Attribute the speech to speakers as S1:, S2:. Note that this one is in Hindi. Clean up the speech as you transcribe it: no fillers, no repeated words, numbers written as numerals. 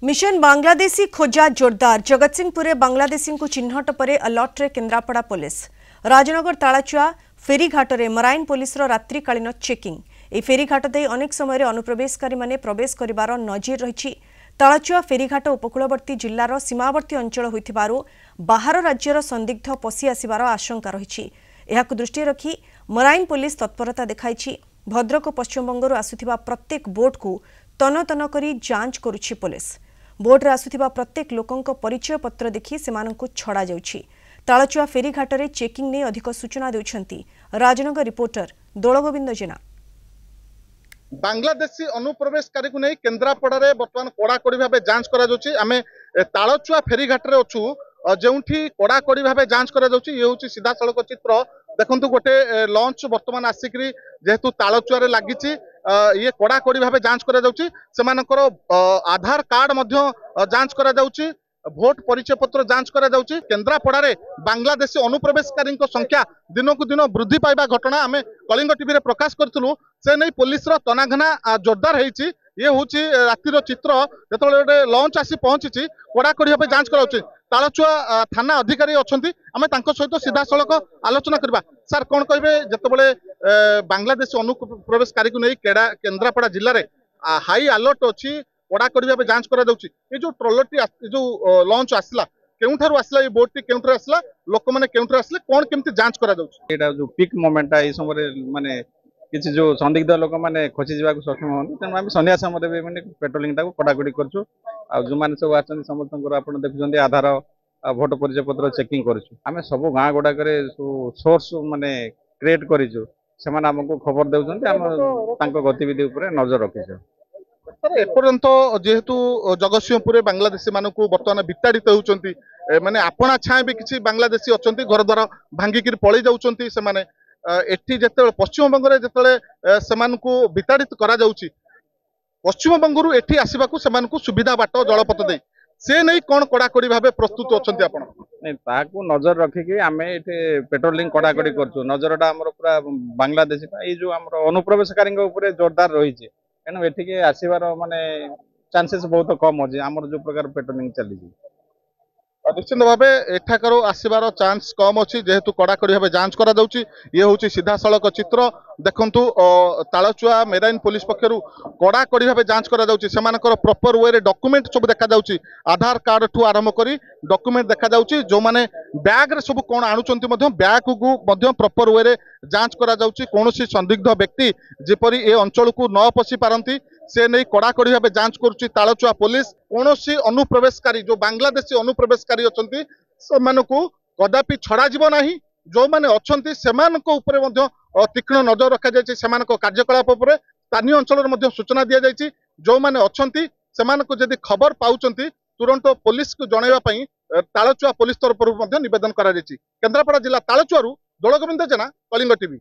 S1: मिशन बांग्लादेशी खोजा जोरदार। जगतसिंहपुर बांग्लादेशी को चिन्हट पर अलर्ट रे केन्द्रापड़ा पुलिस। राजनगर तालाचुआ फेरीघाट में मराइन पुलिस रात्रिकालीन चेकिंग। ए फेरीघाट दे अनेक समय अनुप्रवेशकारी माने प्रवेश करिवार नजीर रही। तालाचुआ फेरीघाट उपकूलवर्ती जिल्लार सीमावर्ती अंचल होइथिबारु बाहर राज्यर संदिग्ध पशि आसिबार आशंका रही। एहाकु दृष्टि रखी मराइन पुलिस तत्परता देखाइछि। भद्रक पश्चिमबंगरु आसुथिबा प्रत्येक बोट को तन तन करी जांच करुछि पुलिस। बोर्ड आसुथिबा प्रत्येक लोकंक परिचय पत्र देखि सेमानंकु छड़ा जाउछि। तालाचुआ फेरीघाट रे चेकिंग ने अधिक सूचना देउछंती राजनगर रिपोर्टर दोलगोविंद जेना।
S2: बांग्लादेशी अनुप्रवेशकारी को नहीं केन्द्रापड़ा रे वर्तमान कड़ाकड़ी भाव जांच करा जाउछि। आमे तालाचुआ फेरीघाट रे अछु जेउठी कड़ाकड़ी भाव जांच करा जाउछि। ये होछि सीधा सड़क चित्र। देखंतु गोटे लॉन्च वर्तमान आसिकरी जेहेतु तालाचुआ रे लागिछि ये कड़ाकड़ी भाव जांच करा जाउछि। सेमानकर आधार कार्ड मध्य जांच करा जाउछि। भोट परिचय पत्र जांच करा जाउछि। केन्द्रापड़ा रे बांग्लादेशी अनुप्रवेशकारी संख्या दिनकु दिन वृद्धि पाइबा घटना आमे कलिंग टीवी रे प्रकाश करथिलु। से नहीं पुलिस रो तनाघना जोरदार होईछि। ये होछि रातिर चित्र जेतबेले गोटे लॉन्च आसी पहुंची कड़ाकड़ी भाव जांच कराउछि। तालाचुआ थाना अधिकारी अछंती आमे तांको सहित सीधा सड़क आलोचना करबा। सर कोन कहबे जेतबेले बांग्लादेशी अनुप्रवेशकारी को नहीं केन्द्रापड़ा जिल्ला रे हाई अलर्ट अछि, कड़ाकड़ी भाव जांच करा जाउछि। ए जो ट्रॉलरटी जो लॉन्च आसला केउठारु आसला, ये बोटटी केउठारु आसला, लोक माने केउठारु आसले, कोन केमती जांच करा जाउछि?
S3: एटा जो पिक मोमेंट ए समय माने किसी जो संदिग्ध लोक मैंने खोजी जावाक सक्षम होती तेणु आम सन्या समय भी मैंने पेट्रोलिंग टाक कड़ाकड़ी करछु। जो मैंने सब आछन समस्त आपण देखुछन्ती आधार भोट परिचय पत्र चेकिंग करछु। आम सब गाँ गुड़ाक सोर्स माने क्रिएट करिछु। सेमाने हमको खबर देउछन्ती, हम तांको गतिविधि ऊपर नजर रखिछु।
S2: सर एपर्यंत जेहेतु जगतसिंहपुर बांग्लादेशी मानकु वर्तमान विताड़ित होउछन्ती, माने आपणा छाए भी किसी बांग्लादेशी अछन्ती घर द्वार भांगिक पळै जाउछन्ती। सेमाने एठी जेते पश्चिमबंग रे जेते सेमानकु विताड़ित करा जाउछि, पश्चिमबंगरु एठी आसीबाकू सेमानकु सुविधा बाट जलपथ दे से नहीं कोन कड़ाकड़ी भाबे प्रस्तुत अछन्ती आपण?
S3: नहीं ताकू नजर रखिकी आम ये पेट्रोलिंग कड़ाकड़ी करछु। नजरटा आमर पूरा बांग्लादेशी ये जो आमर अनुप्रवेशकारी जोरदार रही है तेणु एठिके आसबार माने चांसेस बहुत कम अच्छे। आमर जो प्रकार पेट्रोलिंग चली
S2: निश्चित भाव एठाकर आसबार चांस कम अच्छी जेहेतु कड़ाकड़ी भाव जांच करा जाउछि। ये होछि सीधा सड़क चित्र। देखंतु तालाचुआ मेराइन पुलिस पक्षरु कड़ाकड़ी भाव जांच करा जाउछि। सेमानकर प्रॉपर वे रे डॉक्यूमेंट सब देखा जाउछि। आधार कार्ड ठू आरंभ करी डॉक्यूमेंट देखा जाउछि। जो माने बैग रे सब कोन आणुचंती मध्य बैग को मध्य प्रॉपर वे रे जांच करा जाउछि। कोनोसी संदिग्ध व्यक्ति जेपरि ए अंचल को न पसि पारंती से नहीं कड़ाकड़ी भाव जांच करुच्ची तालाचुआ पुलिस। कौनसी अनुप्रवेशकारी जो बांग्लादेशी अनुप्रवेशकारी अछंती सेमानकु कदापि छड़ा जिवो नाही। जो माने अछंती सेमानक उपरे मध्य तीक्ष्ण नजर रखा जायछि। सेमानक कार्यकलाप उपरे स्थानीय अंचल रे मध्य सूचना दिया जायछि। जो माने अछंती सेमानक जदि खबर पाउचंती तुरंत पुलिस को जणाइबा पई तालाचुआ पुलिस तरफ मध्य निवेदन करा जायछि। केन्द्रापड़ा जिला तालाचुआरु दोलगोविंद जेना, कलिंग टीवी।